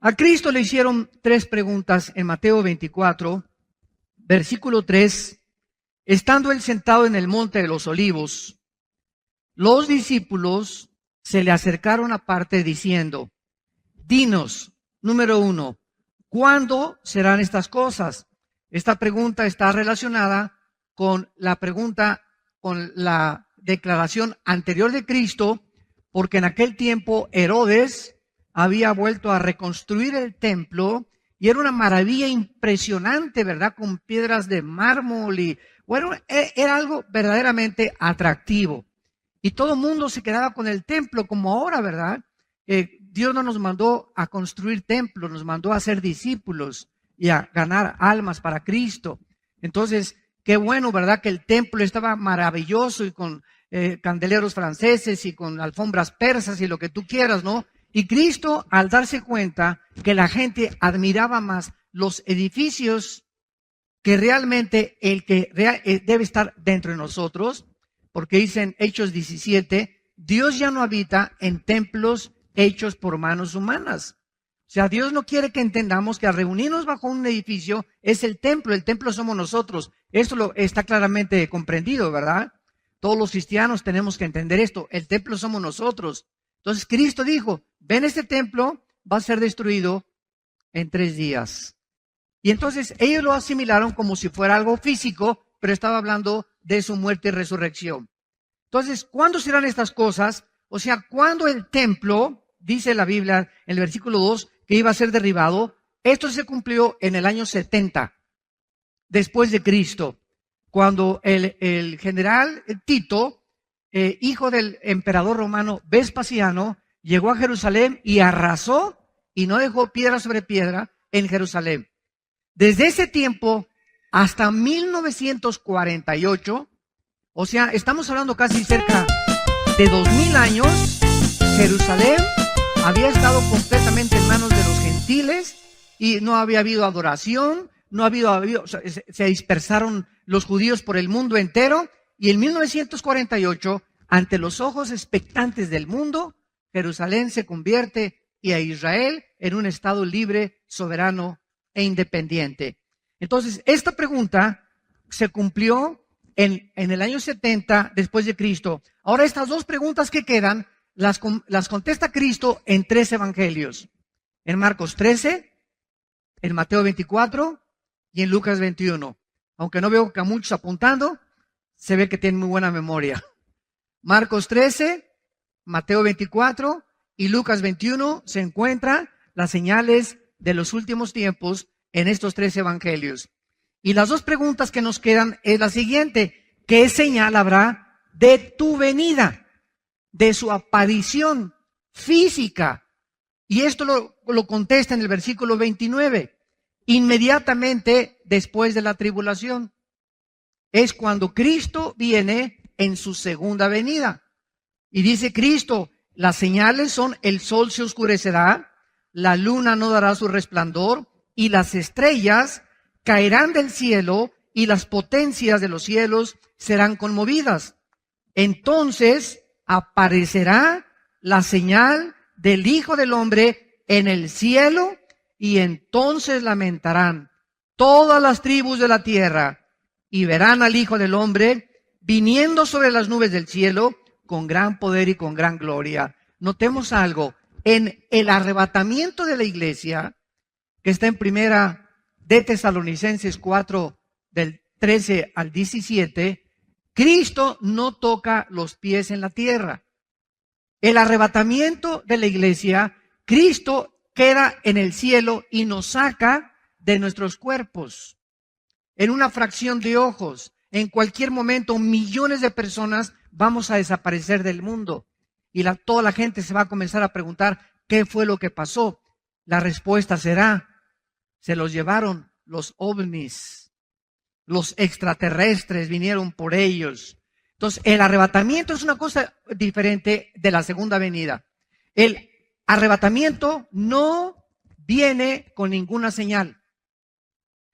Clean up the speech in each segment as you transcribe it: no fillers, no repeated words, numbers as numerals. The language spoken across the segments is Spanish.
A Cristo le hicieron tres preguntas en Mateo 24, versículo 3. Estando él sentado en el monte de los olivos, los discípulos se le acercaron aparte diciendo: dinos, número 1, ¿cuándo serán estas cosas? Esta pregunta está relacionada con la pregunta, con la declaración anterior de Cristo, porque en aquel tiempo Herodes había vuelto a reconstruir el templo y era una maravilla impresionante, ¿verdad? Con piedras de mármol y bueno, era algo verdaderamente atractivo. Y todo el mundo se quedaba con el templo como ahora, ¿verdad? Dios no nos mandó a construir templos, nos mandó a ser discípulos y a ganar almas para Cristo. Entonces, qué bueno, ¿verdad? Que el templo estaba maravilloso y con candeleros franceses y con alfombras persas y lo que tú quieras, ¿no? Y Cristo, al darse cuenta que la gente admiraba más los edificios que realmente el que debe estar dentro de nosotros, porque dicen Hechos 17, Dios ya no habita en templos hechos por manos humanas. O sea, Dios no quiere que entendamos que al reunirnos bajo un edificio es el templo somos nosotros. Esto está claramente comprendido, ¿verdad? Todos los cristianos tenemos que entender esto, el templo somos nosotros. Entonces Cristo dijo, ven, este templo va a ser destruido en 3 días. Y entonces ellos lo asimilaron como si fuera algo físico, pero estaba hablando de su muerte y resurrección. Entonces, ¿cuándo serán estas cosas? O sea, ¿cuándo el templo, dice la Biblia en el versículo 2, que iba a ser derribado? Esto se cumplió en el año 70, después de Cristo, cuando el general Tito, hijo del emperador romano Vespasiano, llegó a Jerusalén y arrasó y no dejó piedra sobre piedra en Jerusalén. Desde ese tiempo hasta 1948, o sea, estamos hablando casi cerca de 2000 años, Jerusalén había estado completamente en manos de los gentiles y no había habido adoración, se dispersaron los judíos por el mundo entero, y en 1948, ante los ojos expectantes del mundo, Jerusalén se convierte y a Israel en un estado libre, soberano e independiente. Entonces, esta pregunta se cumplió en el año 70 después de Cristo. Ahora, estas dos preguntas que quedan las contesta Cristo en 3 evangelios. En Marcos 13, en Mateo 24 y en Lucas 21. Aunque no veo que a muchos apuntando, se ve que tienen muy buena memoria. Marcos 13, Mateo 24 y Lucas 21 se encuentran las señales de los últimos tiempos en estos 3 evangelios. Y las dos preguntas que nos quedan es la siguiente: ¿qué señal habrá de tu venida, de su aparición física? Y esto lo contesta en el versículo 29. Inmediatamente después de la tribulación es cuando Cristo viene en su segunda venida. Y dice Cristo, las señales son: el sol se oscurecerá, la luna no dará su resplandor, y las estrellas caerán del cielo, y las potencias de los cielos serán conmovidas. Entonces aparecerá la señal del Hijo del Hombre en el cielo, y entonces lamentarán todas las tribus de la tierra, y verán al Hijo del Hombre viniendo sobre las nubes del cielo con gran poder y con gran gloria. Notemos algo, en el arrebatamiento de la iglesia, que está en Primera de Tesalonicenses 4, del 13 al 17, Cristo no toca los pies en la tierra. El arrebatamiento de la iglesia, Cristo queda en el cielo y nos saca de nuestros cuerpos. En una fracción de ojos, en cualquier momento, millones de personas vamos a desaparecer del mundo. Y toda la gente se va a comenzar a preguntar, ¿qué fue lo que pasó? La respuesta será, se los llevaron los ovnis, los extraterrestres vinieron por ellos. Entonces, el arrebatamiento es una cosa diferente de la segunda venida. El arrebatamiento no viene con ninguna señal.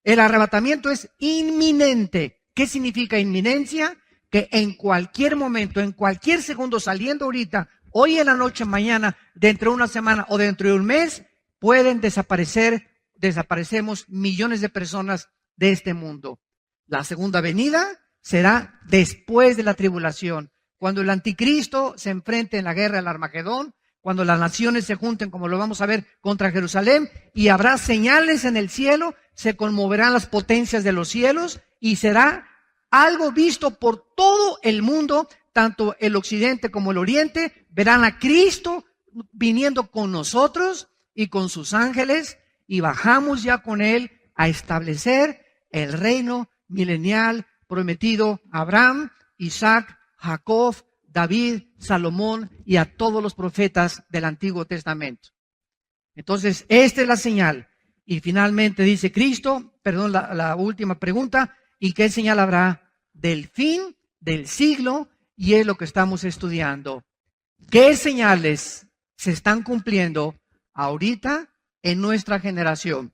El arrebatamiento es inminente. ¿Qué significa inminencia? Que en cualquier momento, en cualquier segundo, saliendo ahorita, hoy en la noche, mañana, dentro de una semana o dentro de un mes, pueden desaparecemos millones de personas de este mundo. La segunda venida será después de la tribulación, cuando el anticristo se enfrente en la guerra del Armagedón, cuando las naciones se junten, como lo vamos a ver, contra Jerusalén, y habrá señales en el cielo, se conmoverán las potencias de los cielos, y será algo visto por todo el mundo, tanto el occidente como el oriente, verán a Cristo viniendo con nosotros y con sus ángeles, y bajamos ya con Él a establecer el reino milenial prometido a Abraham, Isaac, Jacob, David, Salomón y a todos los profetas del Antiguo Testamento. Entonces, esta es la señal. Y finalmente dice Cristo, la última pregunta, ¿y qué señal habrá del fin del siglo? Y es lo que estamos estudiando. ¿Qué señales se están cumpliendo ahorita en nuestra generación?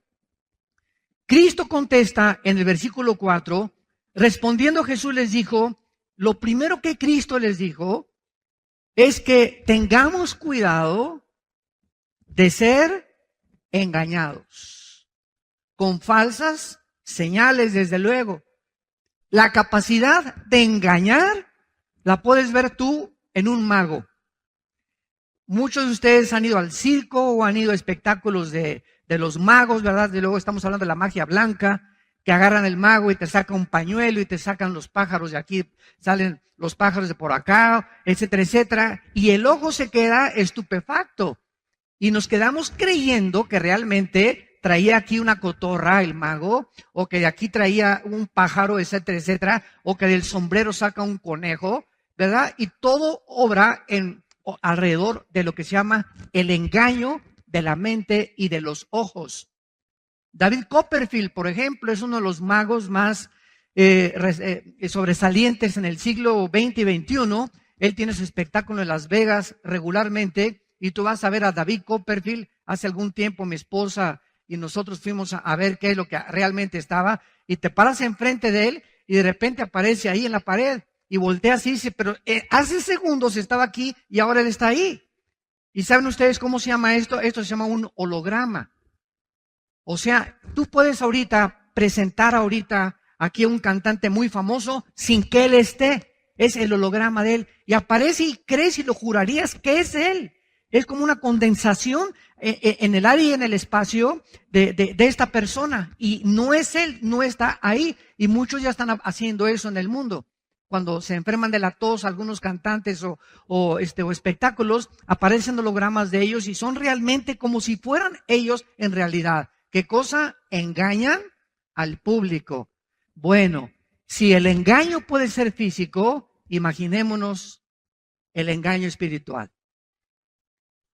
Cristo contesta en el versículo 4, respondiendo Jesús les dijo, lo primero que Cristo les dijo es que tengamos cuidado de ser engañados con falsas señales, desde luego. La capacidad de engañar la puedes ver tú en un mago. Muchos de ustedes han ido al circo o han ido a espectáculos de los magos, ¿verdad? Y luego estamos hablando de la magia blanca, que agarran el mago y te saca un pañuelo y te sacan los pájaros de aquí, salen los pájaros de por acá, etcétera, etcétera. Y el ojo se queda estupefacto. Y nos quedamos creyendo que realmente traía aquí una cotorra el mago, o que de aquí traía un pájaro, etcétera, etcétera, o que del sombrero saca un conejo, ¿verdad? Y todo obra alrededor de lo que se llama el engaño de la mente y de los ojos. David Copperfield, por ejemplo, es uno de los magos más sobresalientes en el siglo XX y XXI. Él tiene su espectáculo en Las Vegas regularmente, y tú vas a ver a David Copperfield. Hace algún tiempo mi esposa y nosotros fuimos a ver qué es lo que realmente estaba, y te paras enfrente de él y de repente aparece ahí en la pared y volteas y dice, pero hace segundos estaba aquí y ahora él está ahí. ¿Y saben ustedes cómo se llama esto? Esto se llama un holograma. O sea, tú puedes presentar aquí a un cantante muy famoso sin que él esté. Es el holograma de él. Y aparece y crees y lo jurarías que es él. Es como una condensación en el área y en el espacio de esta persona. Y no es él, no está ahí. Y muchos ya están haciendo eso en el mundo. Cuando se enferman de la tos, algunos cantantes o espectáculos, aparecen hologramas de ellos y son realmente como si fueran ellos en realidad. ¿Qué cosa? Engañan al público. Bueno, si el engaño puede ser físico, imaginémonos el engaño espiritual.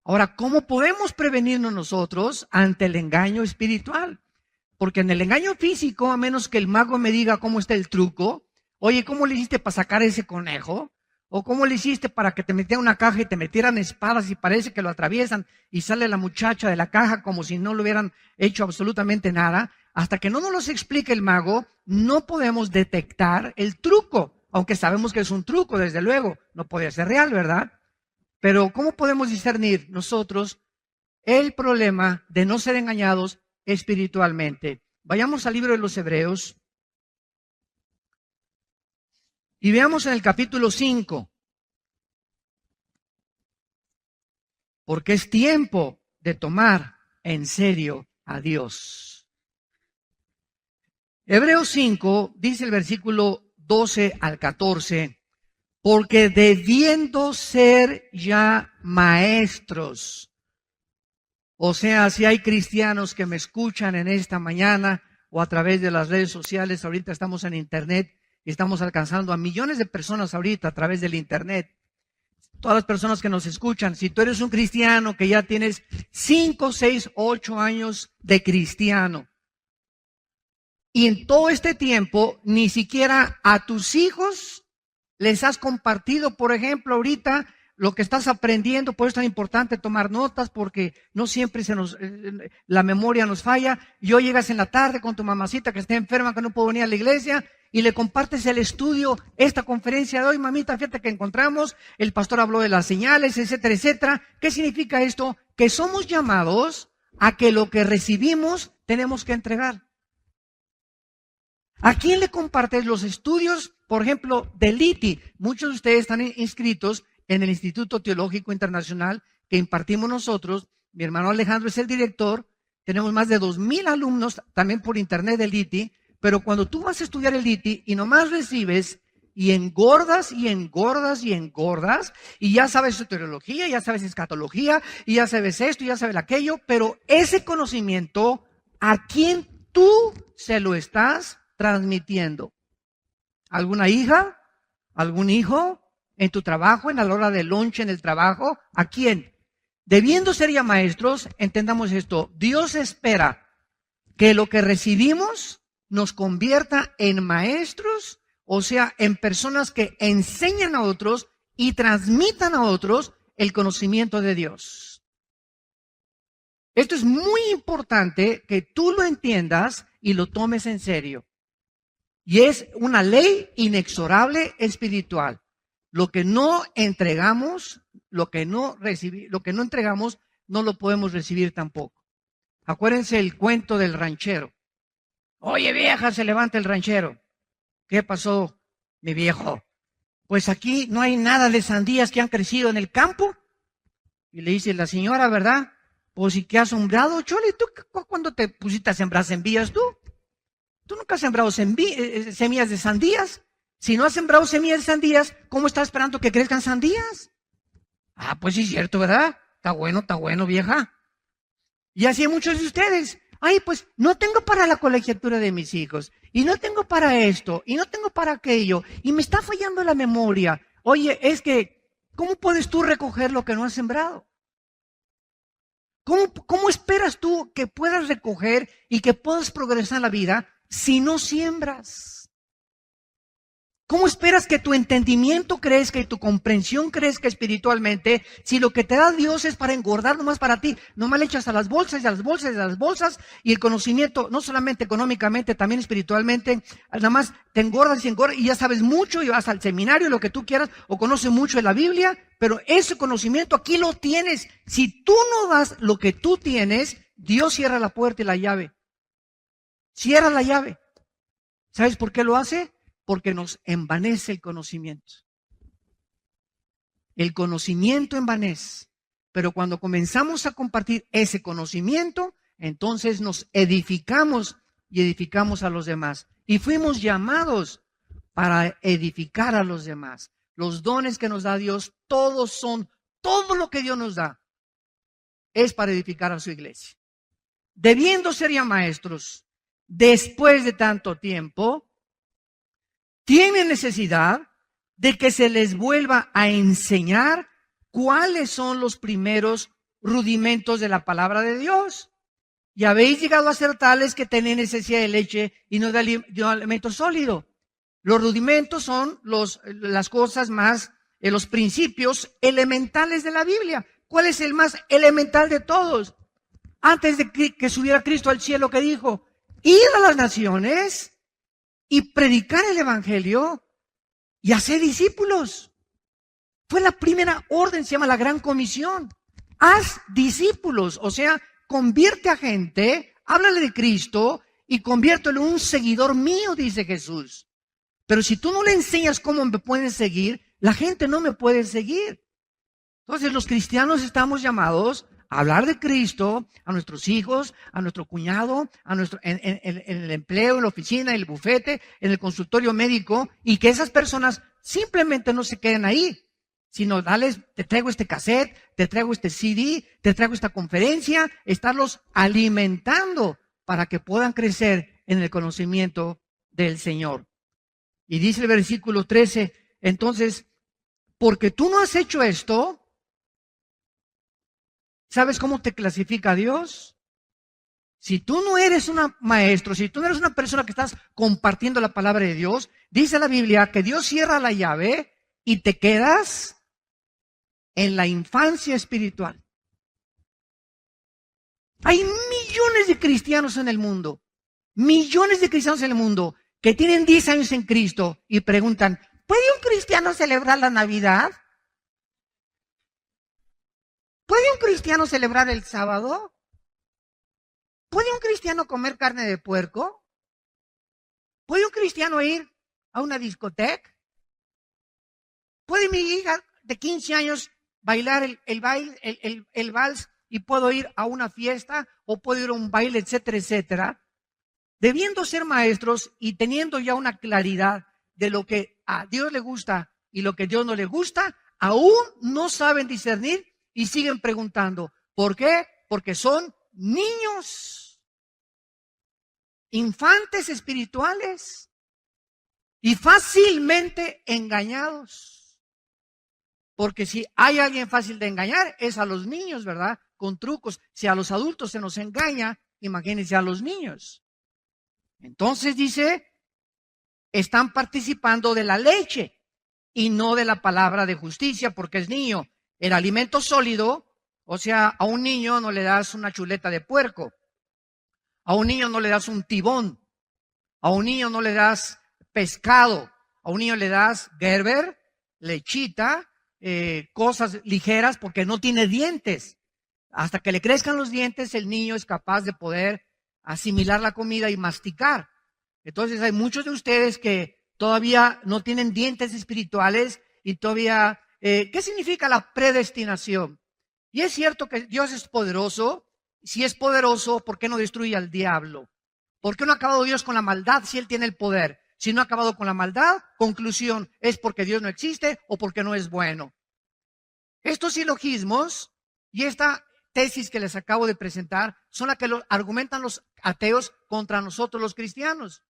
Ahora, ¿cómo podemos prevenirnos nosotros ante el engaño espiritual? Porque en el engaño físico, a menos que el mago me diga cómo está el truco, oye, ¿cómo le hiciste para sacar ese conejo? ¿O cómo le hiciste para que te metieran una caja y te metieran espadas y parece que lo atraviesan y sale la muchacha de la caja como si no le hubieran hecho absolutamente nada? Hasta que no nos los explique el mago, no podemos detectar el truco, aunque sabemos que es un truco, desde luego, no puede ser real, ¿verdad? Pero ¿cómo podemos discernir nosotros el problema de no ser engañados espiritualmente? Vayamos al libro de los Hebreos. Y veamos en el capítulo 5, porque es tiempo de tomar en serio a Dios. Hebreos 5 dice el versículo 12 al 14, porque debiendo ser ya maestros, o sea, si hay cristianos que me escuchan en esta mañana o a través de las redes sociales, ahorita estamos en internet, y estamos alcanzando a millones de personas ahorita a través del internet. Todas las personas que nos escuchan, si tú eres un cristiano que ya tienes 5, 6, 8 años de cristiano, y en todo este tiempo ni siquiera a tus hijos les has compartido, por ejemplo, ahorita lo que estás aprendiendo, por eso es tan importante tomar notas, porque no siempre la memoria nos falla. Y hoy llegas en la tarde con tu mamacita que está enferma, que no puede venir a la iglesia, y le compartes el estudio, esta conferencia de hoy, mamita, fíjate que encontramos, el pastor habló de las señales, etcétera, etcétera. ¿Qué significa esto? Que somos llamados a que lo que recibimos tenemos que entregar. ¿A quién le compartes los estudios, por ejemplo, del ITI? Muchos de ustedes están inscritos en el Instituto Teológico Internacional que impartimos nosotros. Mi hermano Alejandro es el director. Tenemos más de 2,000 alumnos también por internet del ITI. Pero cuando tú vas a estudiar el ITI y nomás recibes y engordas y engordas y engordas, y ya sabes soteriología, ya sabes escatología, y ya sabes esto, y ya sabes aquello, pero ese conocimiento, ¿a quién tú se lo estás transmitiendo? ¿Alguna hija? ¿Algún hijo? ¿En tu trabajo? ¿En la hora de lunch en el trabajo? ¿A quién? Debiendo ser ya maestros, entendamos esto. Dios espera que lo que recibimos nos convierta en maestros, o sea, en personas que enseñan a otros y transmitan a otros el conocimiento de Dios. Esto es muy importante que tú lo entiendas y lo tomes en serio. Y es una ley inexorable espiritual. Lo que no entregamos, lo que no entregamos, no lo podemos recibir tampoco. Acuérdense el cuento del ranchero. Oye, vieja, se levanta el ranchero. ¿Qué pasó, mi viejo? Pues aquí no hay nada de sandías que han crecido en el campo. Y le dice la señora, ¿verdad? Pues, ¿y qué has sembrado, Chole? ¿Tú cuándo te pusiste a sembrar semillas tú? Tú nunca has sembrado semillas de sandías. Si no has sembrado semillas de sandías, ¿cómo estás esperando que crezcan sandías? Ah, pues sí es cierto, ¿verdad? Está bueno, vieja. Y así hay muchos de ustedes. Ay, pues no tengo para la colegiatura de mis hijos, y no tengo para esto, y no tengo para aquello, y me está fallando la memoria. Oye, es que, ¿cómo puedes tú recoger lo que no has sembrado? ¿Cómo esperas tú que puedas recoger y que puedas progresar en la vida si no siembras? ¿Cómo esperas que tu entendimiento crezca y tu comprensión crezca espiritualmente si lo que te da Dios es para engordar nomás para ti? Nomás le echas a las bolsas y a las bolsas y a las bolsas, y el conocimiento, no solamente económicamente, también espiritualmente, nada más te engordas y ya sabes mucho y vas al seminario, lo que tú quieras, o conoces mucho de la Biblia, pero ese conocimiento aquí lo tienes. Si tú no das lo que tú tienes, Dios cierra la puerta y la llave. Cierra la llave. ¿Sabes por qué lo hace? Porque nos envanece el conocimiento. El conocimiento envanece. Pero cuando comenzamos a compartir ese conocimiento, entonces nos edificamos y edificamos a los demás. Y fuimos llamados para edificar a los demás. Los dones que nos da Dios, todo lo que Dios nos da, es para edificar a su iglesia. Debiendo ser ya maestros, después de tanto tiempo, tienen necesidad de que se les vuelva a enseñar cuáles son los primeros rudimentos de la palabra de Dios. Y habéis llegado a ser tales que tenéis necesidad de leche y no de alimento sólido. Los rudimentos son las cosas más, los principios elementales de la Biblia. ¿Cuál es el más elemental de todos? Antes de que subiera Cristo al cielo, ¿qué dijo? Ir a las naciones y predicar el evangelio y hacer discípulos. Fue la primera orden, se llama la Gran Comisión. Haz discípulos, o sea, convierte a gente, háblale de Cristo y conviértelo en un seguidor mío, dice Jesús. Pero si tú no le enseñas cómo me pueden seguir, la gente no me puede seguir. Entonces los cristianos estamos llamados a hablar de Cristo a nuestros hijos, a nuestro cuñado, en el empleo, en la oficina, en el bufete, en el consultorio médico, y que esas personas simplemente no se queden ahí, sino dales, te traigo este cassette, te traigo este CD, te traigo esta conferencia, estarlos alimentando para que puedan crecer en el conocimiento del Señor. Y dice el versículo 13, entonces, porque tú no has hecho esto, ¿sabes cómo te clasifica Dios? Si tú no eres un maestro, si tú no eres una persona que estás compartiendo la palabra de Dios, dice la Biblia que Dios cierra la llave y te quedas en la infancia espiritual. Hay millones de cristianos en el mundo, que tienen 10 años en Cristo y preguntan, ¿puede un cristiano celebrar la Navidad? ¿Puede un cristiano celebrar el sábado? ¿Puede un cristiano comer carne de puerco? ¿Puede un cristiano ir a una discoteca? ¿Puede mi hija de 15 años bailar el vals y puedo ir a una fiesta o puedo ir a un baile, etcétera, etcétera? Debiendo ser maestros y teniendo ya una claridad de lo que a Dios le gusta y lo que a Dios no le gusta, aún no saben discernir y siguen preguntando. ¿Por qué? Porque son niños, infantes espirituales y fácilmente engañados. Porque si hay alguien fácil de engañar es a los niños, ¿verdad? Con trucos. Si a los adultos se nos engaña, imagínense a los niños. Entonces dice, están participando de la leche y no de la palabra de justicia porque es niño. El alimento sólido, o sea, a un niño no le das una chuleta de puerco, a un niño no le das un tibón, a un niño no le das pescado, a un niño le das Gerber, lechita, cosas ligeras porque no tiene dientes. Hasta que le crezcan los dientes, el niño es capaz de poder asimilar la comida y masticar. Entonces hay muchos de ustedes que todavía no tienen dientes espirituales y todavía, ¿qué significa la predestinación? Y es cierto que Dios es poderoso. Si es poderoso, ¿por qué no destruye al diablo? ¿Por qué no ha acabado Dios con la maldad si Él tiene el poder? Si no ha acabado con la maldad, conclusión, es porque Dios no existe o porque no es bueno. Estos silogismos y esta tesis que les acabo de presentar son las que argumentan los ateos contra nosotros los cristianos.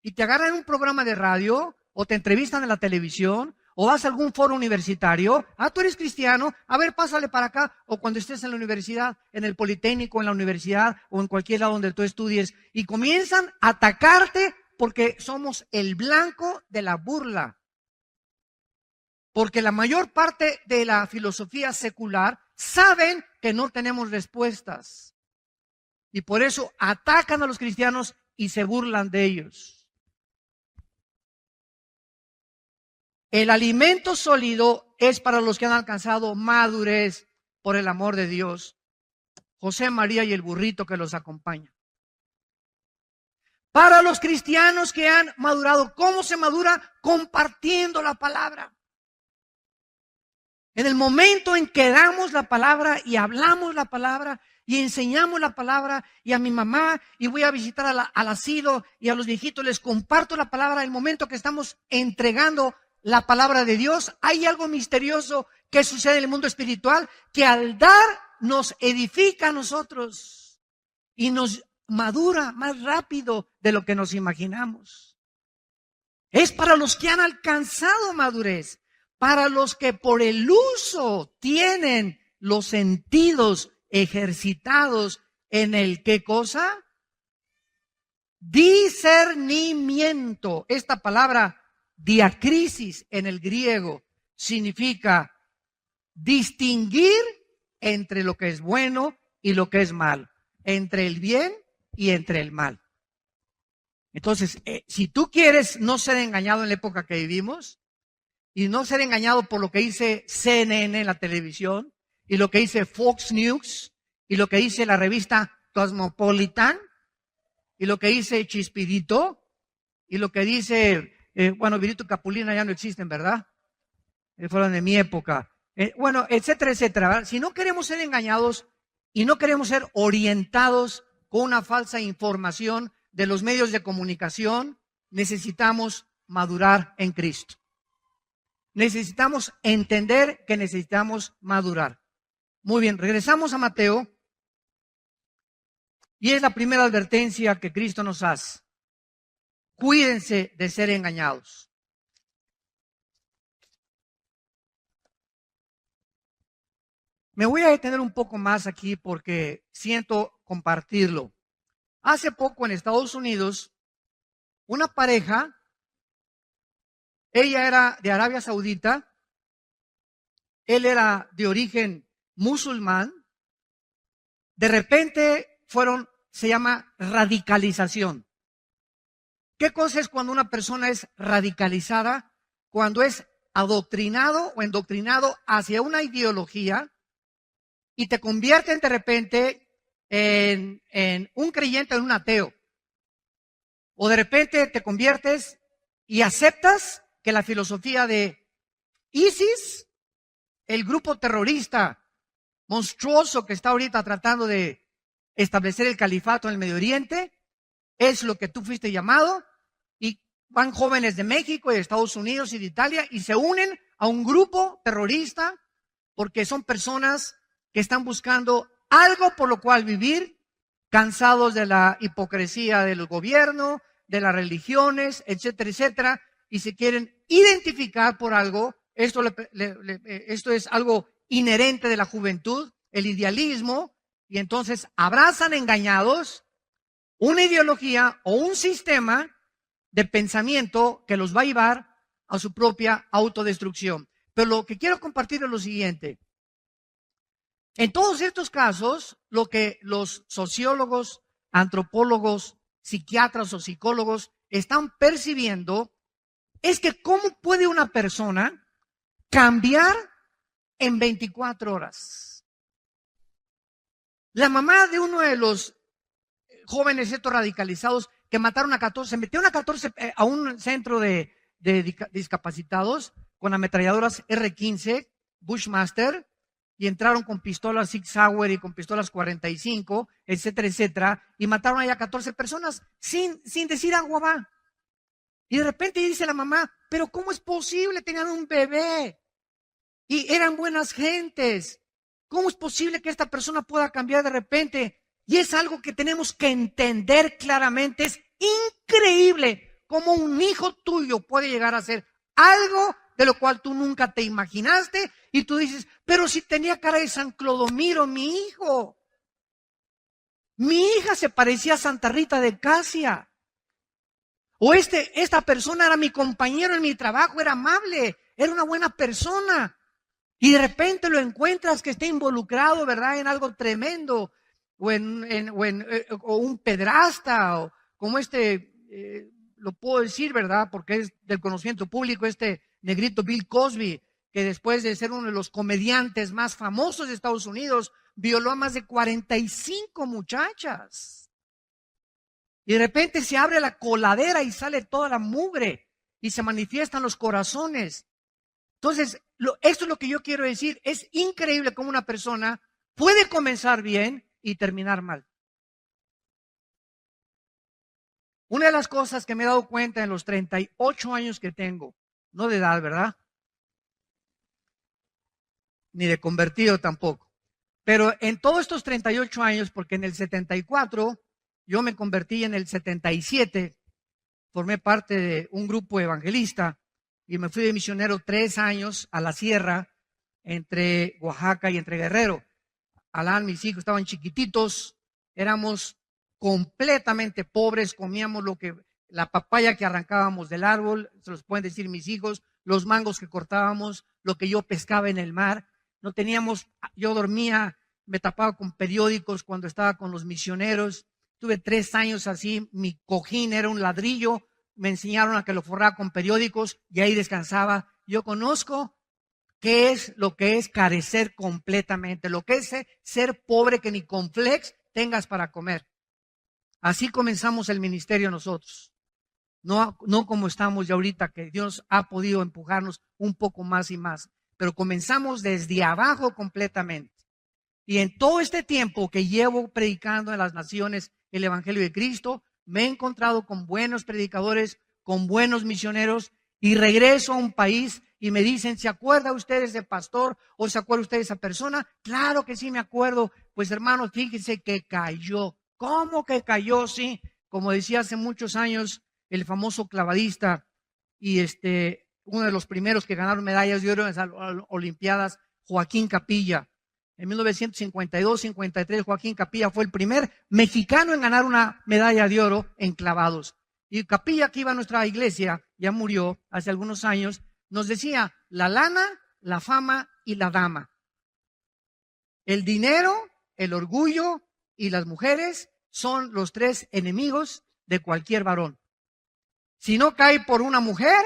Y te agarran en un programa de radio o te entrevistan en la televisión o vas a algún foro universitario. Tú eres cristiano, a ver, pásale para acá. O cuando estés en la universidad, en el Politécnico, en la universidad o en cualquier lado donde tú estudies. Y comienzan a atacarte porque somos el blanco de la burla. Porque la mayor parte de la filosofía secular saben que no tenemos respuestas. Y por eso atacan a los cristianos y se burlan de ellos. El alimento sólido es para los que han alcanzado madurez por el amor de Dios. José, María y el burrito que los acompaña. Para los cristianos que han madurado, ¿cómo se madura? Compartiendo la palabra. En el momento en que damos la palabra y hablamos la palabra y enseñamos la palabra y a mi mamá y voy a visitar al asilo y a los viejitos les comparto la palabra, el momento que estamos entregando la palabra de Dios, hay algo misterioso que sucede en el mundo espiritual que al dar nos edifica a nosotros y nos madura más rápido de lo que nos imaginamos. Es para los que han alcanzado madurez, para los que por el uso tienen los sentidos ejercitados en el ¿qué cosa? Discernimiento. Esta palabra diacrisis en el griego significa distinguir entre lo que es bueno y lo que es mal, entre el bien y entre el mal. Entonces, si tú quieres no ser engañado en la época que vivimos y no ser engañado por lo que dice CNN en la televisión y lo que dice Fox News y lo que dice la revista Cosmopolitan y lo que dice Chispidito y lo que dice Virito y Capulina ya no existen, ¿verdad? Fueron de mi época. Etcétera, etcétera, ¿verdad? Si no queremos ser engañados y no queremos ser orientados con una falsa información de los medios de comunicación, necesitamos madurar en Cristo. Necesitamos entender que necesitamos madurar. Muy bien, regresamos a Mateo. Y es la primera advertencia que Cristo nos hace. Cuídense de ser engañados. Me voy a detener un poco más aquí porque siento compartirlo. Hace poco en Estados Unidos, una pareja, ella era de Arabia Saudita, él era de origen musulmán, de repente se llama radicalización. ¿Qué cosa es cuando una persona es radicalizada? Cuando es adoctrinado o endoctrinado hacia una ideología y te convierten de repente en un creyente o en un ateo. O de repente te conviertes y aceptas que la filosofía de ISIS, el grupo terrorista monstruoso que está ahorita tratando de establecer el califato en el Medio Oriente, es lo que tú fuiste llamado, y van jóvenes de México y de Estados Unidos y de Italia y se unen a un grupo terrorista porque son personas que están buscando algo por lo cual vivir, cansados de la hipocresía del gobierno, de las religiones, etcétera, etcétera, y se quieren identificar por algo. Esto es algo inherente de la juventud, el idealismo, y entonces abrazan engañados una ideología o un sistema de pensamiento que los va a llevar a su propia autodestrucción. Pero lo que quiero compartir es lo siguiente. En todos estos casos, lo que los sociólogos, antropólogos, psiquiatras o psicólogos están percibiendo es que cómo puede una persona cambiar en 24 horas. La mamá de uno de los jóvenes estos radicalizados que mataron a 14, se metieron a 14 a un centro de discapacitados con ametralladoras R-15 Bushmaster, y entraron con pistolas Sig Sauer y con pistolas 45, etcétera, etcétera, y mataron allá a 14 personas sin decir agua va. Y de repente dice la mamá, pero ¿cómo es posible? Tenían un bebé y eran buenas gentes. ¿Cómo es posible que esta persona pueda cambiar de repente? Y es algo que tenemos que entender claramente. Es increíble cómo un hijo tuyo puede llegar a ser algo de lo cual tú nunca te imaginaste, y tú dices, pero si tenía cara de San Clodomiro, mi hijo. Mi hija se parecía a Santa Rita de Casia. O esta persona era mi compañero en mi trabajo, era amable, era una buena persona. Y de repente lo encuentras que está involucrado, ¿verdad?, en algo tremendo. O un pedrasta, o como lo puedo decir, ¿verdad?, porque es del conocimiento público, negrito Bill Cosby, que después de ser uno de los comediantes más famosos de Estados Unidos, violó a más de 45 muchachas. Y de repente se abre la coladera y sale toda la mugre y se manifiestan los corazones. Entonces, esto es lo que yo quiero decir. Es increíble cómo una persona puede comenzar bien y terminar mal. Una de las cosas que me he dado cuenta en los 38 años que tengo, no de edad, ¿verdad?, ni de convertido tampoco, pero en todos estos 38 años, porque en el 74 yo me convertí, en el 77 formé parte de un grupo evangelista y me fui de misionero 3 años a la sierra entre Oaxaca y entre Guerrero. Alán, mis hijos estaban chiquititos, éramos completamente pobres, comíamos la papaya que arrancábamos del árbol, se los pueden decir mis hijos, los mangos que cortábamos, lo que yo pescaba en el mar. No teníamos, yo dormía, me tapaba con periódicos cuando estaba con los misioneros. Tuve 3 años así, mi cojín era un ladrillo, me enseñaron a que lo forrara con periódicos y ahí descansaba. Yo conozco qué es lo que es carecer completamente, lo que es ser pobre, que ni con flex tengas para comer. Así comenzamos el ministerio nosotros. No como estamos ya ahorita, que Dios ha podido empujarnos un poco más y más. Pero comenzamos desde abajo completamente. Y en todo este tiempo que llevo predicando en las naciones el Evangelio de Cristo, me he encontrado con buenos predicadores, con buenos misioneros, y regreso a un país y me dicen, ¿se acuerda usted de ese pastor o se acuerda usted de esa persona? Claro que sí me acuerdo. Pues hermanos, fíjense que cayó. ¿Cómo que cayó? Sí, como decía hace muchos años el famoso clavadista y uno de los primeros que ganaron medallas de oro en las Olimpiadas, Joaquín Capilla. En 1952-53, Joaquín Capilla fue el primer mexicano en ganar una medalla de oro en clavados. Y Capilla, que iba a nuestra iglesia, ya murió hace algunos años, nos decía, la lana, la fama y la dama. El dinero, el orgullo y las mujeres son los 3 enemigos de cualquier varón. Si no cae por una mujer,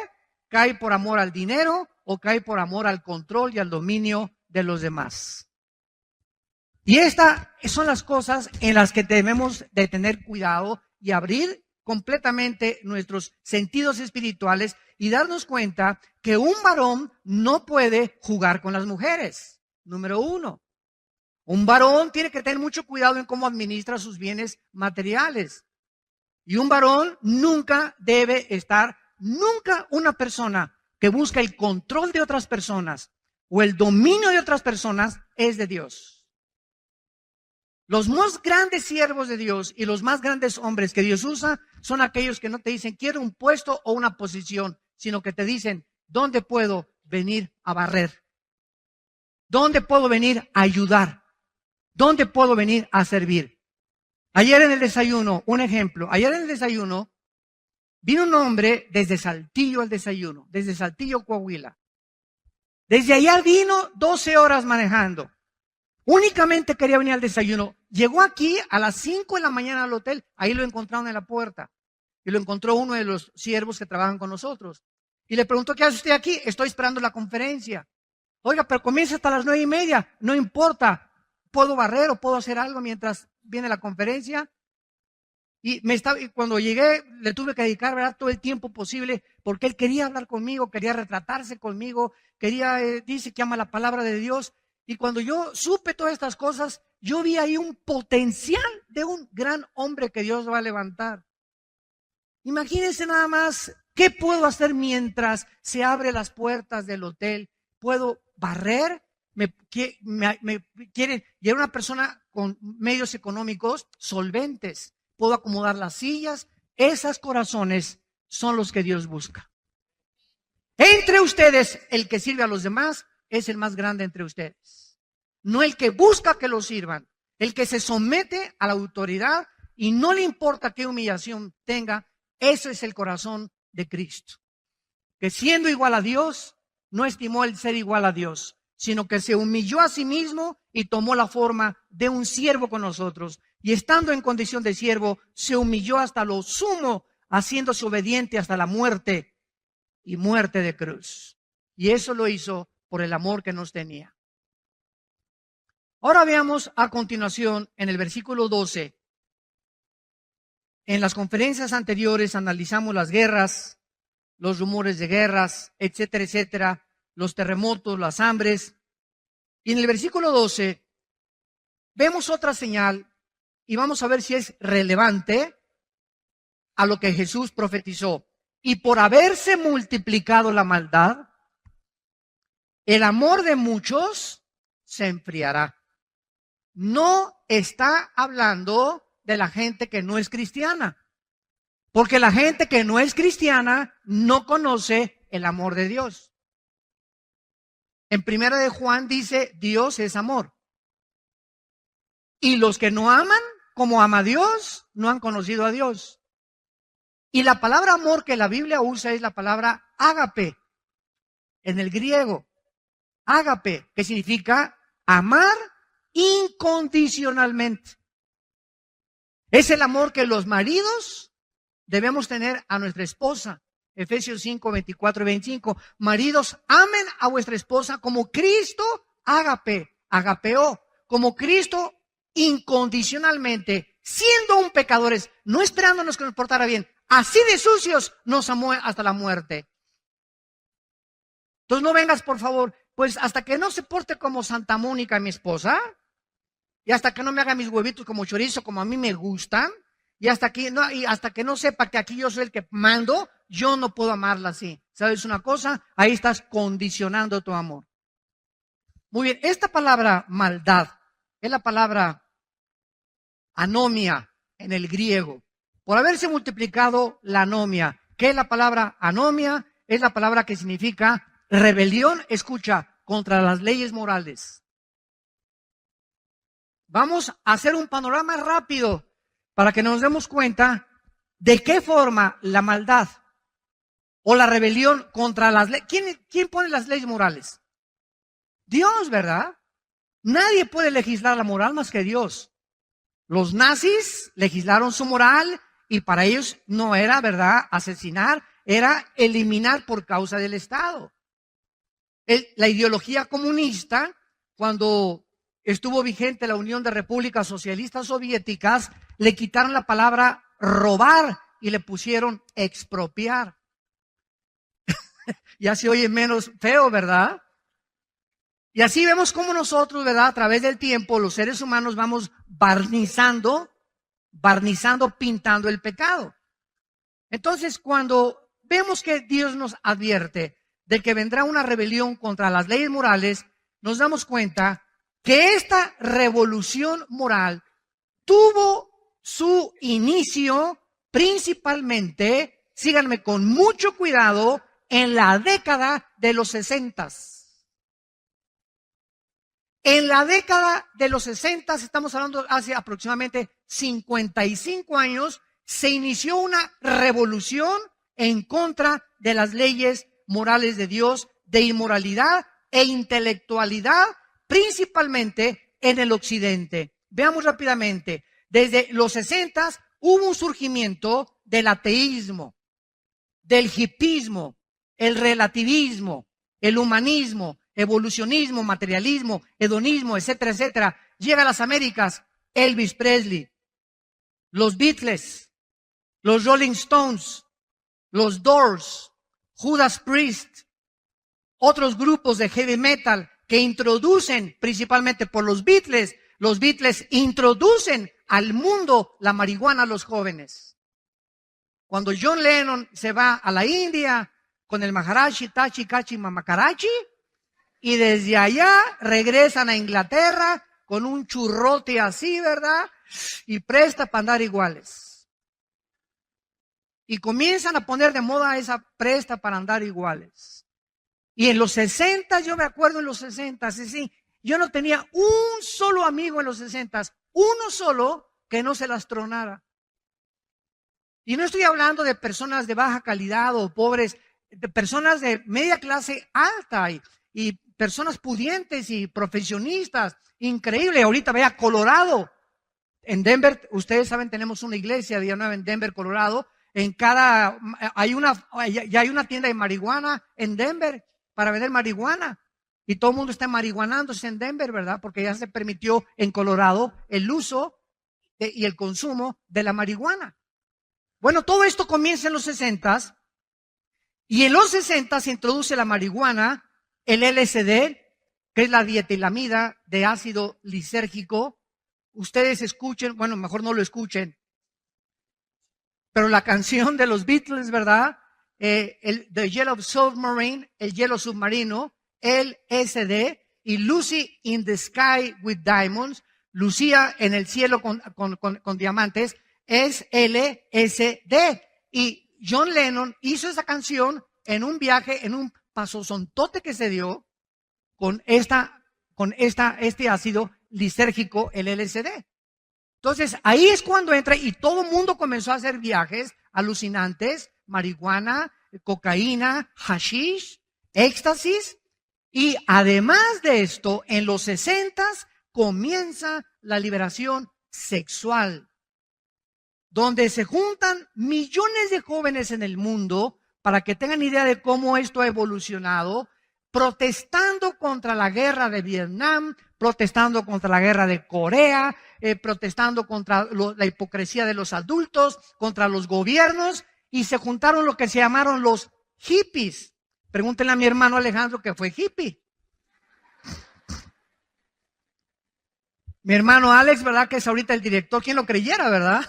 cae por amor al dinero o cae por amor al control y al dominio de los demás. Y estas son las cosas en las que debemos de tener cuidado y abrir completamente nuestros sentidos espirituales y darnos cuenta que un varón no puede jugar con las mujeres. Número uno, un varón tiene que tener mucho cuidado en cómo administra sus bienes materiales. Y un varón nunca debe estar, nunca una persona que busca el control de otras personas o el dominio de otras personas es de Dios. Los más grandes siervos de Dios y los más grandes hombres que Dios usa son aquellos que no te dicen quiero un puesto o una posición, sino que te dicen ¿dónde puedo venir a barrer? ¿Dónde puedo venir a ayudar? ¿Dónde puedo venir a servir? Ayer en el desayuno, un ejemplo, ayer en el desayuno vino un hombre desde Saltillo al desayuno, desde Saltillo, Coahuila. Desde allá vino 12 horas manejando. Únicamente quería venir al desayuno. Llegó aquí a las 5 de la mañana al hotel. Ahí lo encontraron en la puerta. Y lo encontró uno de los siervos que trabajan con nosotros. Y le preguntó, ¿qué hace usted aquí? Estoy esperando la conferencia. Oiga, pero comienza hasta las 9:30. No importa. ¿Puedo barrer o puedo hacer algo mientras viene la conferencia? Y cuando llegué, le tuve que dedicar, ¿verdad?, todo el tiempo posible, porque él quería hablar conmigo, quería retratarse conmigo, dice que ama la palabra de Dios. Y cuando yo supe todas estas cosas, yo vi ahí un potencial de un gran hombre que Dios va a levantar. Imagínense nada más, ¿qué puedo hacer mientras se abren las puertas del hotel? ¿Puedo barrer? Me quieren llevar una persona con medios económicos solventes. ¿Puedo acomodar las sillas? Esos corazones son los que Dios busca. Entre ustedes, el que sirve a los demás es el más grande entre ustedes. No el que busca que lo sirvan, el que se somete a la autoridad y no le importa qué humillación tenga. Ese es el corazón de Cristo, que siendo igual a Dios, no estimó el ser igual a Dios, sino que se humilló a sí mismo y tomó la forma de un siervo con nosotros. Y estando en condición de siervo, se humilló hasta lo sumo, haciéndose obediente hasta la muerte y muerte de cruz. Y eso lo hizo por el amor que nos tenía. Ahora veamos a continuación en el versículo 12. En las conferencias anteriores analizamos las guerras, los rumores de guerras, etcétera, etcétera, los terremotos, las hambres. Y en el versículo 12 vemos otra señal y vamos a ver si es relevante a lo que Jesús profetizó. Y por haberse multiplicado la maldad, el amor de muchos se enfriará. No está hablando de la gente que no es cristiana, porque la gente que no es cristiana no conoce el amor de Dios. En primera de Juan dice, Dios es amor. Y los que no aman como ama Dios, no han conocido a Dios. Y la palabra amor que la Biblia usa es la palabra ágape, en el griego. Ágape, que significa amar incondicionalmente. Es el amor que los maridos debemos tener a nuestra esposa. Efesios 5, 24 y 25. Maridos, amen a vuestra esposa como Cristo agapeó, como Cristo incondicionalmente, siendo un pecadores, no esperándonos que nos portara bien, así de sucios nos amó hasta la muerte. Entonces no vengas, por favor, pues hasta que no se porte como Santa Mónica, mi esposa, y hasta que no me haga mis huevitos como chorizo, como a mí me gustan, y hasta que no sepa que aquí yo soy el que mando, yo no puedo amarla así. ¿Sabes una cosa? Ahí estás condicionando tu amor. Muy bien, esta palabra maldad es la palabra anomia en el griego. Por haberse multiplicado la anomia. ¿Qué es la palabra anomia? Es la palabra que significa rebelión, escucha, contra las leyes morales. Vamos a hacer un panorama rápido para que nos demos cuenta de qué forma la maldad o la rebelión contra las leyes. ¿Quién pone las leyes morales? Dios, ¿verdad? Nadie puede legislar la moral más que Dios. Los nazis legislaron su moral y para ellos no era, ¿verdad?, asesinar, era eliminar por causa del Estado. La ideología comunista, cuando estuvo vigente la Unión de Repúblicas Socialistas Soviéticas, le quitaron la palabra robar y le pusieron expropiar. Ya se oye menos feo, ¿verdad? Y así vemos cómo nosotros, ¿verdad? A través del tiempo, los seres humanos vamos barnizando, pintando el pecado. Entonces, cuando vemos que Dios nos advierte de que vendrá una rebelión contra las leyes morales, nos damos cuenta que esta revolución moral tuvo su inicio principalmente, síganme con mucho cuidado, en la década de los 60. En la década de los 60, estamos hablando hace aproximadamente 55 años, se inició una revolución en contra de las leyes morales de Dios, de inmoralidad e intelectualidad, principalmente en el occidente. Veamos rápidamente, desde los 60 hubo un surgimiento del ateísmo, del hipismo, el relativismo, el humanismo, evolucionismo, materialismo, hedonismo, etcétera, etcétera. Llega a las Américas Elvis Presley, los Beatles, los Rolling Stones, los Doors, Judas Priest, otros grupos de heavy metal que introducen, principalmente por los Beatles introducen al mundo la marihuana a los jóvenes. Cuando John Lennon se va a la India con el Maharaji, Tachi, Kachi, Mamakarachi, y desde allá regresan a Inglaterra con un churrote así, ¿verdad? Y presta para andar iguales. Y comienzan a poner de moda esa presta para andar iguales. Y en los 60, yo me acuerdo en los 60, sí, yo no tenía un solo amigo en los 60, uno solo que no se las tronara. Y no estoy hablando de personas de baja calidad o pobres, de personas de media clase alta y personas pudientes y profesionistas. Increíble. Ahorita vea Colorado. En Denver, ustedes saben, tenemos una iglesia Día Nueva en Denver, Colorado. Ya hay una tienda de marihuana en Denver para vender marihuana. Y todo el mundo está marihuanándose en Denver, ¿verdad? Porque ya se permitió en Colorado el uso y el consumo de la marihuana. Bueno, todo esto comienza en los 60 y en los 60 se introduce la marihuana, el LSD, que es la dietilamida de ácido lisérgico. Ustedes escuchen, bueno, mejor no lo escuchen, pero la canción de los Beatles, ¿verdad? The Yellow Submarine, el hielo submarino, LSD, y Lucy in the Sky with Diamonds, Lucía en el cielo con diamantes, es LSD. Y John Lennon hizo esa canción en un viaje, en un pasosontote que se dio con este ácido lisérgico, el LSD. Entonces, ahí es cuando entra y todo el mundo comenzó a hacer viajes alucinantes, marihuana, cocaína, hashish, éxtasis. Y además de esto, en los 60 comienza la liberación sexual, donde se juntan millones de jóvenes en el mundo, para que tengan idea de cómo esto ha evolucionado, protestando contra la guerra de Vietnam, protestando contra la guerra de Corea, protestando contra la hipocresía de los adultos, contra los gobiernos, y se juntaron lo que se llamaron los hippies. Pregúntenle a mi hermano Alejandro que fue hippie. Mi hermano Alex, ¿verdad? Que es ahorita el director, ¿quién lo creyera, verdad?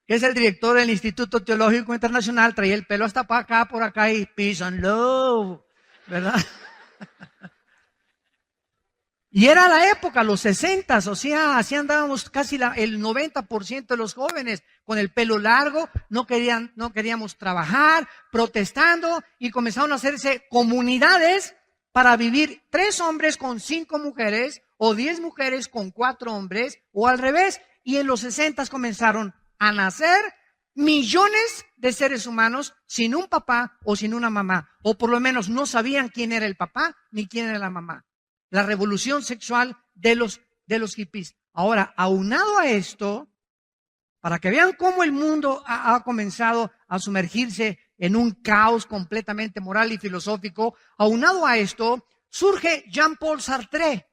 Que es el director del Instituto Teológico Internacional, traía el pelo hasta para acá, por acá, y peace and love, ¿verdad? Y era la época, los 60, o sea, así andábamos casi el 90% de los jóvenes con el pelo largo, no queríamos trabajar, protestando, y comenzaron a hacerse comunidades para vivir 3 hombres con 5 mujeres, o 10 mujeres con 4 hombres, o al revés. Y en los 60 comenzaron a nacer millones de seres humanos sin un papá o sin una mamá, o por lo menos no sabían quién era el papá ni quién era la mamá. La revolución sexual de los hippies. Ahora, aunado a esto, para que vean cómo el mundo ha comenzado a sumergirse en un caos completamente moral y filosófico, aunado a esto, surge Jean-Paul Sartre,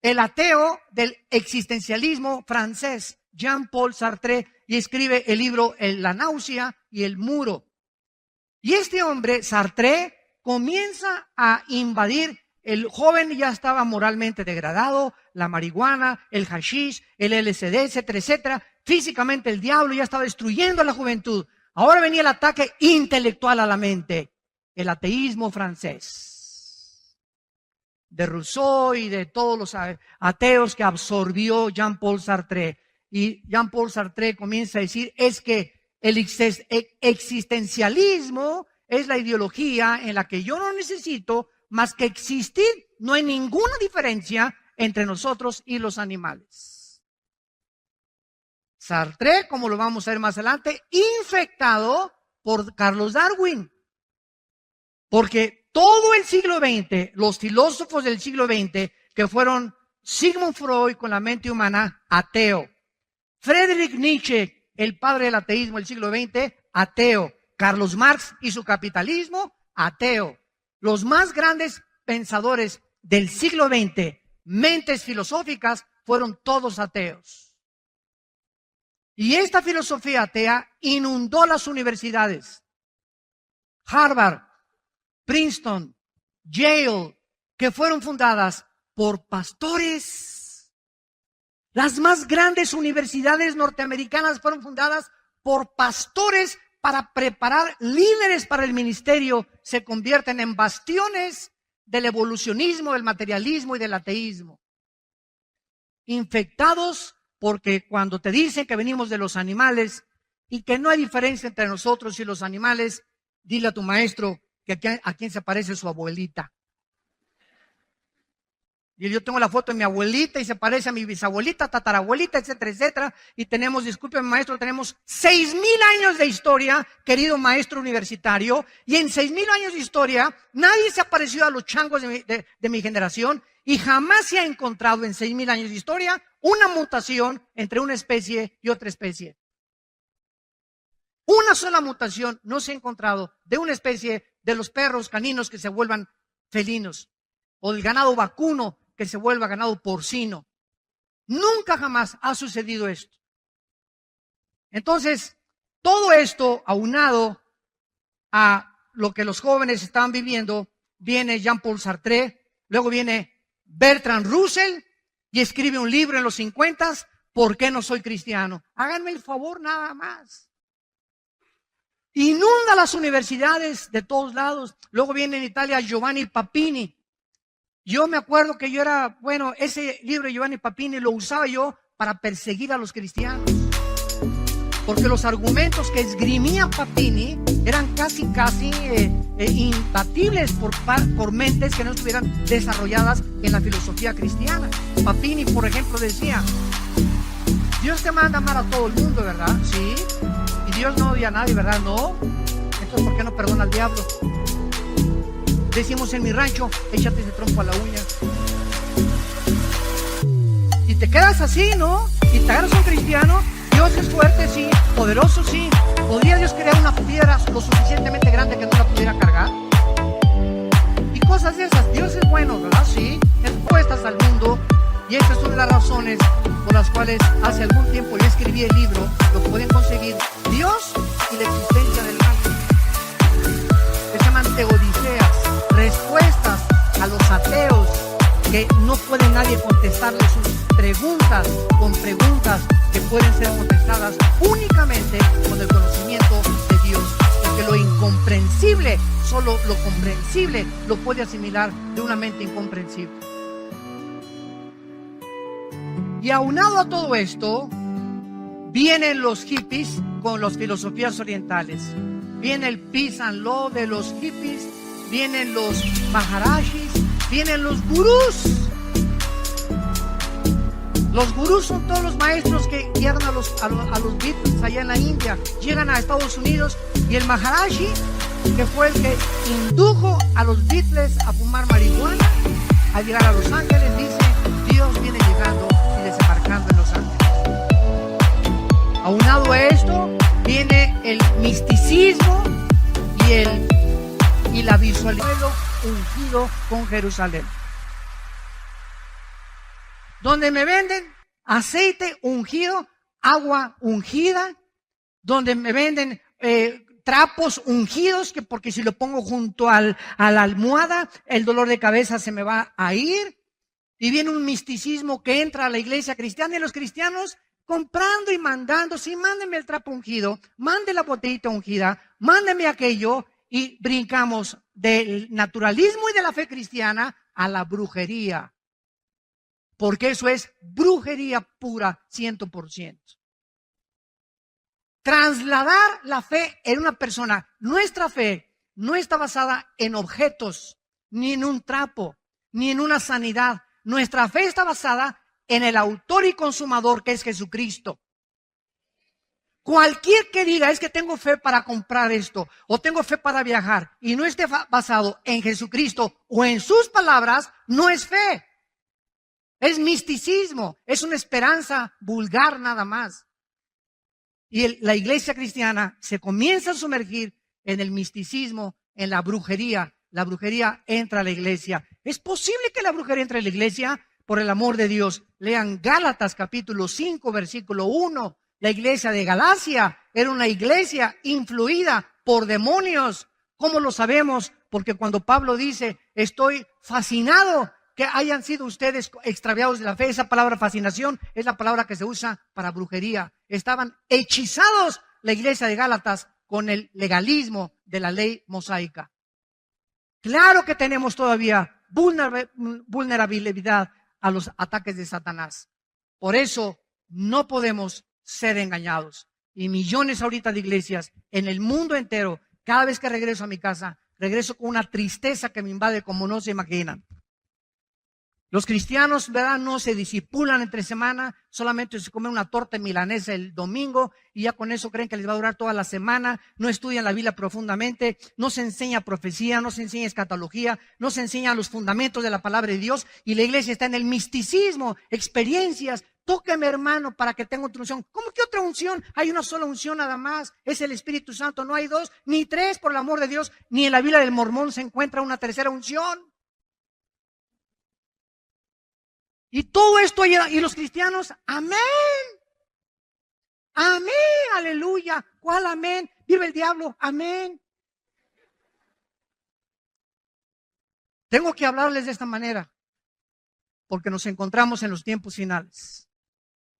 el ateo del existencialismo francés, Jean-Paul Sartre, y escribe el libro La náusea y el muro. Y este hombre, Sartre, comienza a invadir. El joven ya estaba moralmente degradado, la marihuana, el hashish, el LSD, etcétera, etcétera. Físicamente el diablo ya estaba destruyendo a la juventud. Ahora venía el ataque intelectual a la mente, el ateísmo francés, de Rousseau y de todos los ateos que absorbió Jean-Paul Sartre. Y Jean-Paul Sartre comienza a decir, es que el existencialismo es la ideología en la que yo no necesito más que existir. No hay ninguna diferencia entre nosotros y los animales. Sartre, como lo vamos a ver más adelante, infectado por Carlos Darwin. Porque todo el siglo XX, los filósofos del siglo XX, que fueron Sigmund Freud con la mente humana, ateo. Friedrich Nietzsche, el padre del ateísmo del siglo XX, ateo. Carlos Marx y su capitalismo, ateo. Los más grandes pensadores del siglo XX, mentes filosóficas, fueron todos ateos. Y esta filosofía atea inundó las universidades. Harvard, Princeton, Yale, que fueron fundadas por pastores. Las más grandes universidades norteamericanas fueron fundadas por pastores para preparar líderes para el ministerio. Se convierten en bastiones del evolucionismo, del materialismo y del ateísmo. Infectados porque cuando te dicen que venimos de los animales y que no hay diferencia entre nosotros y los animales, dile a tu maestro que a quién se parece su abuelita. Y yo tengo la foto de mi abuelita y se parece a mi bisabuelita, tatarabuelita, etcétera, etcétera. Y tenemos, discúlpeme maestro, tenemos 6,000 años de historia, querido maestro universitario. Y en 6,000 años de historia, nadie se ha parecido a los changos de mi generación. Y jamás se ha encontrado en 6,000 años de historia una mutación entre una especie y otra especie. Una sola mutación no se ha encontrado de una especie de los perros caninos que se vuelvan felinos o del ganado vacuno que se vuelva ganado porcino. Nunca jamás ha sucedido esto. Entonces, todo esto aunado a lo que los jóvenes estaban viviendo, viene Jean-Paul Sartre, luego viene Bertrand Russell y escribe un libro en los 50s, ¿por qué no soy cristiano? Háganme el favor nada más. Inunda las universidades de todos lados. Luego viene en Italia Giovanni Papini. Yo me acuerdo que ese libro de Giovanni Papini lo usaba yo para perseguir a los cristianos. Porque los argumentos que esgrimía Papini eran casi imbatibles por mentes que no estuvieran desarrolladas en la filosofía cristiana. Papini, por ejemplo, decía, Dios te manda a amar a todo el mundo, ¿verdad? Sí. Y Dios no odia a nadie, ¿verdad? No. Entonces, ¿por qué no perdona al diablo? Decimos en mi rancho, échate ese trompo a la uña. Y te quedas así, ¿no? Y te agarras un cristiano. Dios es fuerte, sí. Poderoso, sí. ¿Podría Dios crear una piedra lo suficientemente grande que no la pudiera cargar? Y cosas de esas. Dios es bueno, ¿verdad? Sí. Expuestas al mundo. Y estas son las razones por las cuales hace algún tiempo yo escribí el libro. Lo pueden conseguir. Dios y la existencia del mal. Que se llaman teodiceas. Respuestas a los ateos que no puede nadie contestarle sus preguntas con preguntas que pueden ser contestadas únicamente con el conocimiento de Dios. Porque lo incomprensible, solo lo comprensible lo puede asimilar de una mente incomprensible. Y aunado a todo esto, vienen los hippies con las filosofías orientales. Viene el peace and love de los hippies, vienen los maharajis, vienen los gurús. Los gurús son todos los maestros que guían a los Beatles allá en la India. Llegan a Estados Unidos y el Maharaji, que fue el que indujo a los Beatles a fumar marihuana, al llegar a Los Ángeles, dice, Dios viene llegando y desembarcando en Los Ángeles. Aunado a esto, viene el misticismo y la visualización ungido con Jerusalén. donde me venden aceite ungido, agua ungida, donde me venden trapos ungidos, que porque si lo pongo junto a la almohada, el dolor de cabeza se me va a ir. Y viene un misticismo que entra a la iglesia cristiana y los cristianos comprando y mandando, sí, mándeme el trapo ungido, mande la botellita ungida, mándeme aquello, y brincamos del naturalismo y de la fe cristiana a la brujería. Porque eso es brujería pura, 100%. Trasladar la fe en una persona. Nuestra fe no está basada en objetos, ni en un trapo, ni en una sanidad. Nuestra fe está basada en el autor y consumador que es Jesucristo. Cualquier que diga es que tengo fe para comprar esto o tengo fe para viajar y no esté basado en Jesucristo o en sus palabras, no es fe. Es misticismo, es una esperanza vulgar nada más. Y la iglesia cristiana se comienza a sumergir en el misticismo, en la brujería. La brujería entra a la iglesia. ¿Es posible que la brujería entre a la iglesia? Por el amor de Dios, lean Gálatas capítulo 5, versículo 1. La iglesia de Galacia era una iglesia influida por demonios. ¿Cómo lo sabemos? Porque cuando Pablo dice, estoy fascinado que hayan sido ustedes extraviados de la fe, esa palabra fascinación es la palabra que se usa para brujería. Estaban hechizados la iglesia de Gálatas con el legalismo de la ley mosaica. Claro que tenemos todavía vulnerabilidad a los ataques de Satanás. Por eso no podemos ser engañados. Y millones ahorita de iglesias en el mundo entero, cada vez que regreso a mi casa, regreso con una tristeza que me invade como no se imaginan. Los cristianos, ¿verdad?, no se disipulan entre semana, solamente se comen una torta milanesa el domingo y ya con eso creen que les va a durar toda la semana. No estudian la Biblia profundamente, no se enseña profecía, no se enseña escatología, no se enseñan los fundamentos de la palabra de Dios y la iglesia está en el misticismo, experiencias. Tóqueme, hermano, para que tenga otra unción. ¿Cómo que otra unción? Hay una sola unción nada más, es el Espíritu Santo, no hay dos ni tres, por el amor de Dios, ni en la Biblia del Mormón se encuentra una tercera unción. Y todo esto, y los cristianos, amén, amén, aleluya. ¿Cuál amén? Vive el diablo, amén. Tengo que hablarles de esta manera, porque nos encontramos en los tiempos finales.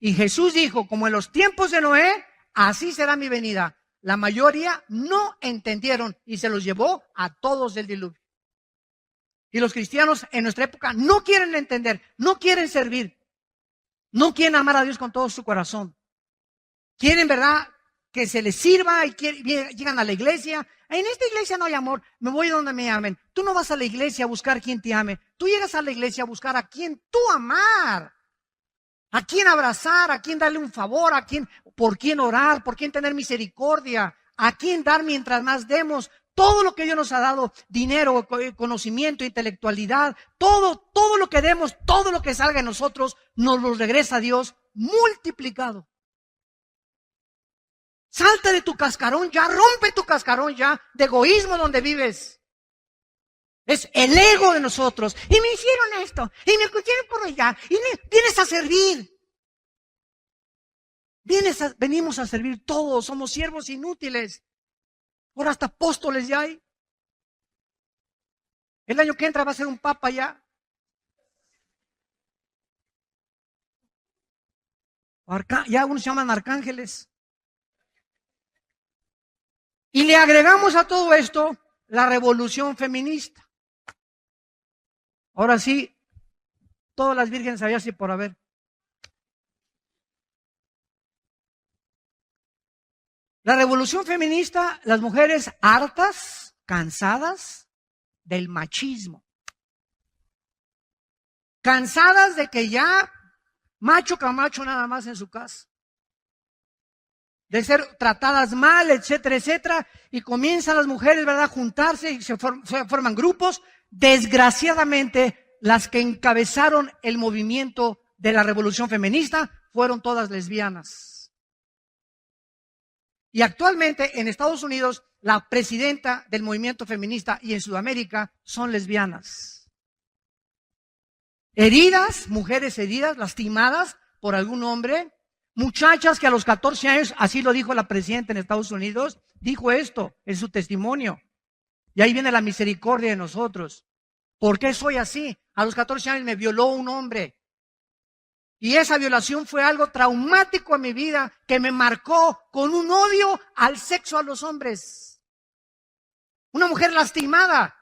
Y Jesús dijo, como en los tiempos de Noé, así será mi venida. La mayoría no entendieron y se los llevó a todos del diluvio. Y los cristianos en nuestra época no quieren entender, no quieren servir, no quieren amar a Dios con todo su corazón. Quieren, ¿verdad?, que se les sirva y llegan a la iglesia. En esta iglesia no hay amor, me voy donde me amen. Tú no vas a la iglesia a buscar quien te ame. Tú llegas a la iglesia a buscar a quien tú amar, a quien abrazar, a quien darle un favor, por quien orar, por quien tener misericordia, a quien dar mientras más demos. Todo lo que Dios nos ha dado, dinero, conocimiento, intelectualidad, todo lo que demos, todo lo que salga de nosotros, nos lo regresa a Dios multiplicado. Salta de tu cascarón ya, rompe tu cascarón ya de egoísmo donde vives. Es el ego de nosotros. Y me hicieron esto, y me escucharon por allá, y vienes a servir. Venimos a servir todos, somos siervos inútiles. Ahora hasta apóstoles ya hay. El año que entra va a ser un papa ya. Ya algunos se llaman arcángeles. Y le agregamos a todo esto la revolución feminista. Ahora sí, todas las vírgenes había así por haber. La revolución feminista, las mujeres hartas, cansadas del machismo. Cansadas de que ya macho camacho nada más en su casa. De ser tratadas mal, etcétera, etcétera. Y comienzan las mujeres, ¿verdad?, a juntarse y se forman grupos. Desgraciadamente, las que encabezaron el movimiento de la revolución feminista fueron todas lesbianas. Y actualmente en Estados Unidos, la presidenta del movimiento feminista y en Sudamérica son lesbianas. heridas, mujeres heridas, lastimadas por algún hombre, muchachas que a los 14 años, así lo dijo la presidenta en Estados Unidos, dijo esto en su testimonio. Y ahí viene la misericordia de nosotros. ¿Por qué soy así? A los 14 años me violó un hombre. Y esa violación fue algo traumático en mi vida que me marcó con un odio al sexo, a los hombres. Una mujer lastimada.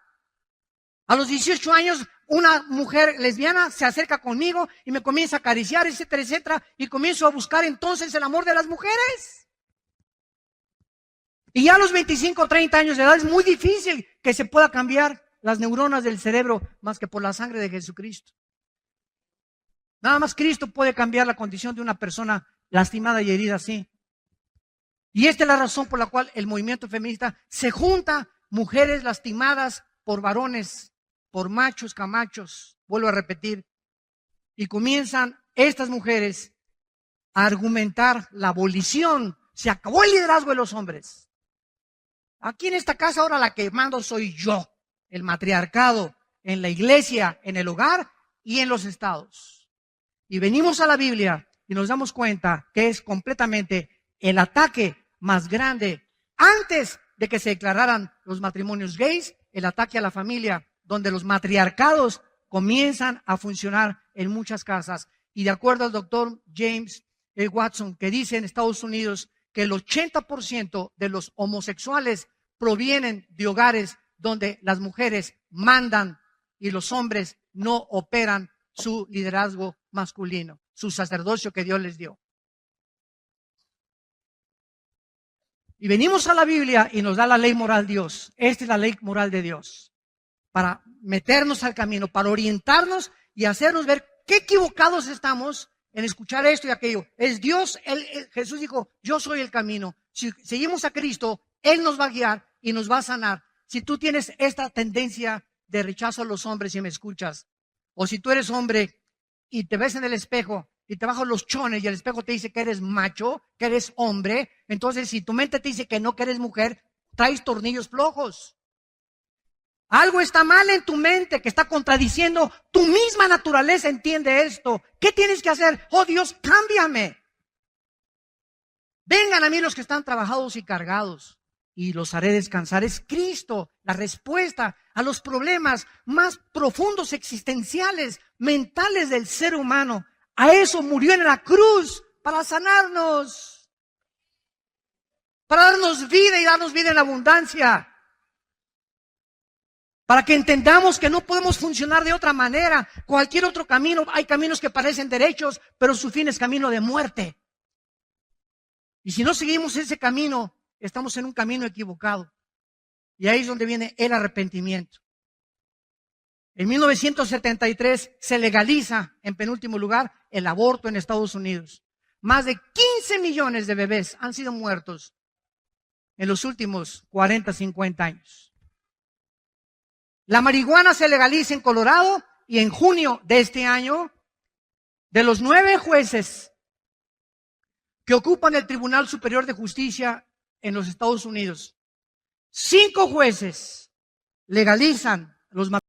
A los 18 años, una mujer lesbiana se acerca conmigo y me comienza a acariciar, etcétera, etcétera, y comienzo a buscar entonces el amor de las mujeres. Y ya a los 25 o 30 años de edad es muy difícil que se pueda cambiar las neuronas del cerebro más que por la sangre de Jesucristo. Nada más Cristo puede cambiar la condición de una persona lastimada y herida así. Y esta es la razón por la cual el movimiento feminista se junta mujeres lastimadas por varones, por machos, camachos, vuelvo a repetir, y comienzan estas mujeres a argumentar la abolición. Se acabó el liderazgo de los hombres. Aquí en esta casa ahora la que mando soy yo, el matriarcado, en la iglesia, en el hogar y en los estados. Y venimos a la Biblia y nos damos cuenta que es completamente el ataque más grande antes de que se declararan los matrimonios gays, el ataque a la familia, donde los matriarcados comienzan a funcionar en muchas casas. Y de acuerdo al doctor James Watson, que dice en Estados Unidos que el 80% de los homosexuales provienen de hogares donde las mujeres mandan y los hombres no operan su liderazgo masculino, su sacerdocio que Dios les dio. Y venimos a la Biblia y nos da la ley moral Dios. Esta es la ley moral de Dios. Para meternos al camino, para orientarnos y hacernos ver qué equivocados estamos en escuchar esto y aquello. Es Dios, Jesús dijo, yo soy el camino. Si seguimos a Cristo, Él nos va a guiar y nos va a sanar. Si tú tienes esta tendencia de rechazo a los hombres y me escuchas, o si tú eres hombre y te ves en el espejo y te bajas los chones y el espejo te dice que eres macho, que eres hombre, entonces si tu mente te dice que no, que eres mujer, traes tornillos flojos. Algo está mal en tu mente que está contradiciendo tu misma naturaleza, entiende esto. ¿Qué tienes que hacer? Oh Dios, cámbiame. Vengan a mí los que están trabajados y cargados y los haré descansar. Es Cristo la respuesta a los problemas más profundos, existenciales, mentales del ser humano. A eso murió en la cruz, para sanarnos, para darnos vida y darnos vida en abundancia. Para que entendamos que no podemos funcionar de otra manera. Cualquier otro camino, hay caminos que parecen derechos, pero su fin es camino de muerte. Y si no seguimos ese camino, estamos en un camino equivocado. Y ahí es donde viene el arrepentimiento. En 1973 se legaliza, en penúltimo lugar, el aborto en Estados Unidos. Más de 15 millones de bebés han sido muertos en los últimos 40, 50 años. La marihuana se legaliza en Colorado y en junio de este año, de los 9 jueces que ocupan el Tribunal Superior de Justicia en los Estados Unidos, 5 jueces legalizan los matrimonios